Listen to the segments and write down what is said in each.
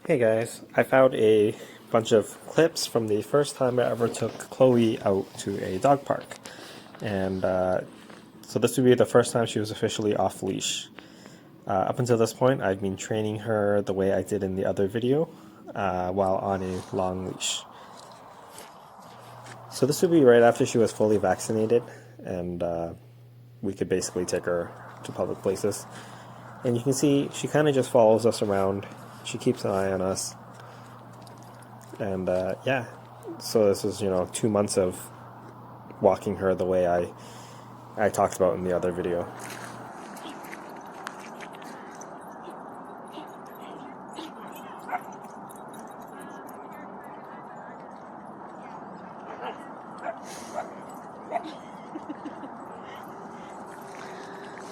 Hey guys, I found a bunch of clips from the first time I ever took Chloe out to a dog park. And so this would be the first time she was officially off leash. Up until this point, I've been training her the way I did in the other video, while on a long leash. So this would be right after she was fully vaccinated, and we could basically take her to public places. And you can see she kind of just follows us around. She keeps an eye on us. And yeah, so this is, 2 months of walking her the way I talked about in the other video.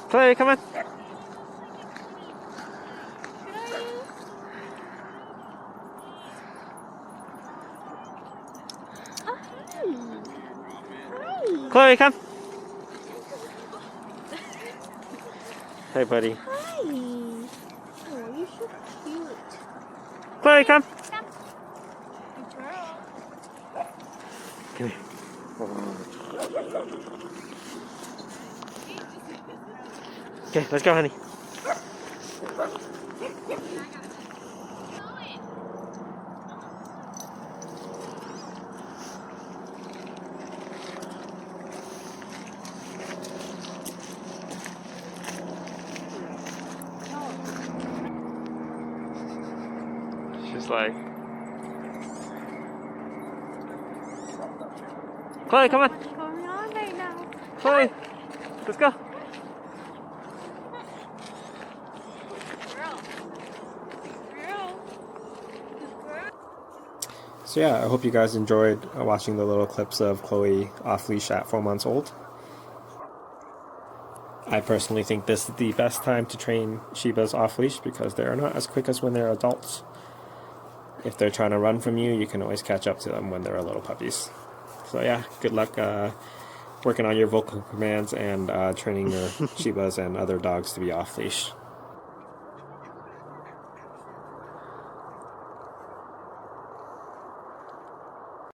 Chloe, come on. Chloe, come. Hey, buddy. Hi. Oh, you're so cute. Chloe, come. Come. Good girl. Come here. Okay, let's go, honey. She's like, Chloe, come on. What's going on right now? Chloe, let's go. So yeah, I hope you guys enjoyed watching the little clips of Chloe off leash at 4 months old. I personally think this is the best time to train Shibas off leash because they're not as quick as when they're adults. If they're trying to run from you, you can always catch up to them when they're little puppies. So yeah, good luck working on your vocal commands and training your Shibas and other dogs to be off leash.